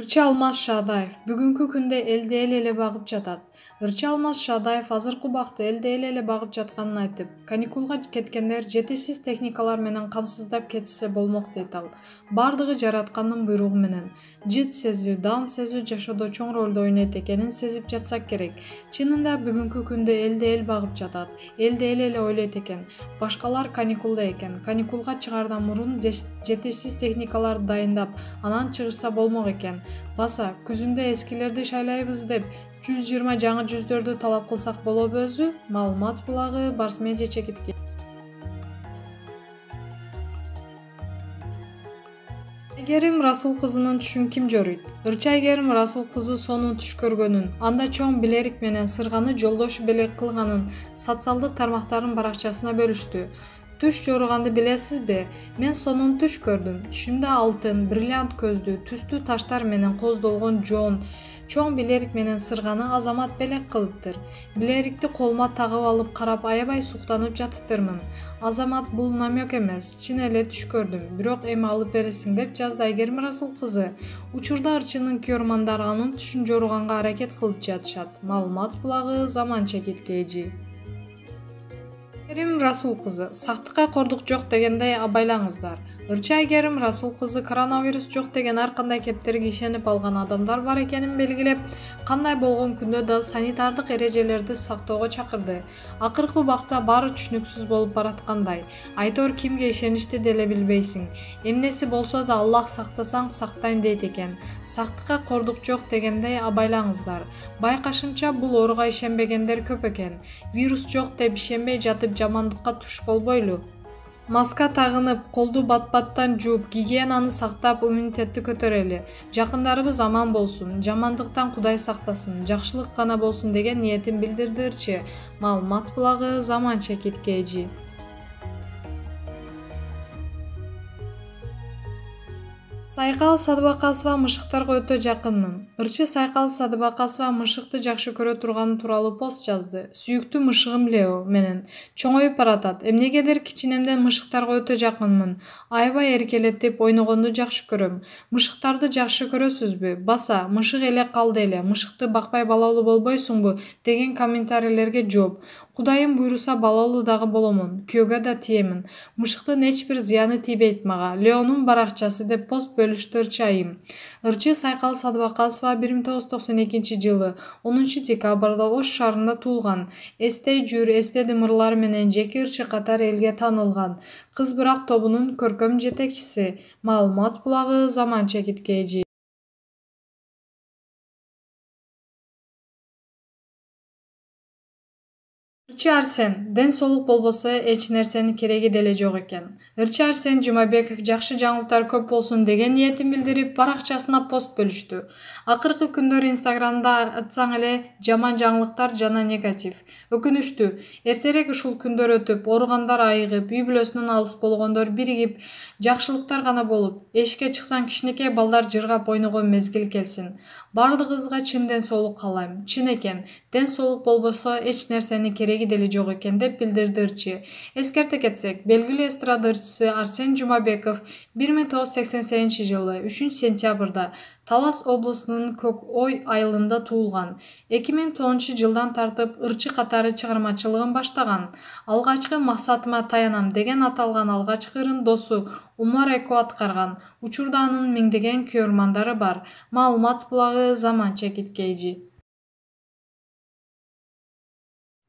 Ырчы Алмаз Шаадаев бүгүнкү күндө элди эл багып жатат. Ырчы Алмаз Шаадаев азыркы убакта элди эл багып жатканын айтып, каникулга кеткендер жетишсиз техникалар менен камсыздап кетсе болмок дейт ал. Бардыгы жараткандын буйругу менен. Жыт сезүү, даам сезүү жашоодо чоң ролду ойнойт экенин сезип жатсак керек. Чынында бүгүнкү күндө элди эл багып жатат. Элди эл ойлойт экен. Башкалар каникулда экен. Каникулга чыгардан мурун жетишсиз техникаларды дайындап, анан чыгышса болмок экен. Баса, күзүндө эскилерди шайлайбыз деп 120 жаңы жүздөрдү талап кылсак болобу өзү? Маалымат булагы Барс Медиа чекитке. Айгерим Расул кызынын түшүн ким жоруйт? Ырчы Айгерим Расул кызы сонун түш көргөнүн, анда чоң билерик менен сырганы жолдошу белек кылганын социалдык тармактардын баракчасына бөлүштү. Түш жоруганды билесизби? Мен сонун түш көрдүм. Түшүмдө алтын, бриллиант көздүү, түстүү таштар менен коздолгон жоон, чоң билерик менен сырганы Азамат белек кылыптыр. Билерикти колума тагып алып карап аябай суктанып жатыптырмын. Азамат, бул намек эмес, чын эле түш көрдүм, бирок эми алып бересиң деп жазды Айгерим Расул кызы. Учурда ырчынын күйөрмандары анын түшүн жоруганга аракет кылып жатышат. Маалымат булагы Заман чекиткейи. Айгерим Расул кызы, сактыкка кордук жок дегендей абайлаңыздар. Ырчы Айгерим Расул кызы коронавирус жок деген ар кандай кептерге ишенип алган адамдар бар экенин белгилеп, кандай болгон күндө да санитардык эрежелерди сактоого чакырды. Акыркы убакта баары түшүнүксүз болуп бараткандай. Айтор кимге ишеништи деле билбейсиң. Эмнеси болсо да Аллах сактасаң сактайм дейт экен. Сактыкка кордук жок дегендей абайлаңыздар. Байкашымча бул ооруга ишенбегендер көп экен. Вирус жок деп ишенбей жатып жамандыкка туш болбойлу. Маска тагынып, колду бат-баттан жууп, гигиенаны сактап, иммунитетти көтөрөлү. Жакындарыбыз аман болсун, жамандыктан Кудай сактасын, жакшылык гана болсун деген ниетин билдирди ырчы. Маалымат булагы Заман чекиткейи. Сайкал Садыбакасова мышыктарга өтө жакынмын. Ырчы Сайкал Садыбакасова мышыкты жакшы көрө турганы тууралуу пост жазды. Сүйүктүү мышыгым Лео менен чоңоюп баратат. Эмнегедир кичинемден мышыктарга өтө жакынмын. Аябай эркелетип, ойногонду жакшы көрөм. Мышыктарды жакшы көрөсүзбү? Баса, мышык эле калды эле. Мышыкты бакпай балалуу болбойсуңбу? Деген комментарийлерге жооп. Кудайым буйруса балалуу дагы боломун. Күйөөгө да тиемин. Мышыктын эч бир зыяны тийбейт мага. Леонун баракчасы деп пост бөлүштү ырчы айым. Ырчы Сайкал Садыбакасова 1992 жылы 10 декабрда Ош шаарында туулган. Эстей жүр, эстедим ырлары менен жеки ырчы катары элге таанылган. Кыз бирак тобунун көркөм жетекчиси. Маалымат булагы Заман чекиткейи. Ырчы Арсен, ден соолук болбосо эч нерсенин кереги деле жок экен. Ырчы Арсен Жумабеков жакшы жаңылыктар көп болсун деген ниетин билдирип, баракчасына пост бөлүштү. Акыркы күндөр Инстаграмда атсаң эле жаман жаңылыктар жана негатив. Өкүнүчтүү, эртерээк ушул күндөр өтүп, ооругандар айыгып, үй бүлөсүнөн алыс болгондор биригип, жакшылыктар гана болуп, эшикке чыксаң кичинекей балдар жыргап ойногон мезгил келсин. Бардыгыбызга чын ден соолук каалайм. Чын экен, ден соолук болбосо эч нерсенин кереги деле жок экен деп билдирди ырчы. Эскерте кетсек, белгилүү эстрада ырчысы Арсен Жумабеков 1988 жылы 3 сентябрда Талас облусунун Көк Ой айылында туулган. 2010 жылдан тартып ырчы катары чыгармачылыгын баштаган. Алгачкы максатыма таянам деген аталган алгачкы ырын досу Умар Эко аткарган. Учурда анын миңдеген күйөрмандары бар. Маалымат булагы Заман чекиткейи.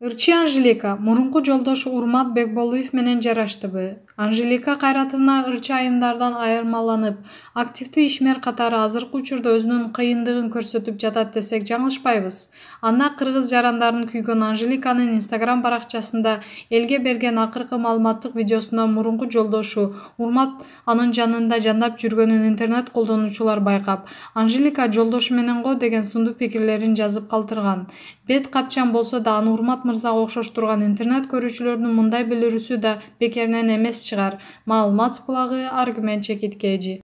Ырчы Анжелика мурунку жолдошу Урмат Бекболуев менен жараштыбы? Анжелика кайратына ырчы айымдардан айырмаланып, активдүү ишмер катары азыркы учурда өзүнүн кыйындыгын көрсөтүп жатат десек жаңылышпайбыз. Анда кыргыз жарандарын күйгөн Анжеликанын Инстаграм баракчасында элге берген акыркы маалыматтык видеосунда мурунку жолдошу Урмат анын жанында жандап жүргөнүн интернет колдонуучулар байкап, Анжелика жолдошу менен го деген сындуу пикирлерин жазып калтырган. Бет капчан болсо да аны Урмат мырзага окшоштурган интернет көрүүчүлөрдүн мындай билүүсү да бекеринен эмес чыгар. Маалымат булагы Аргумент чекиткейи.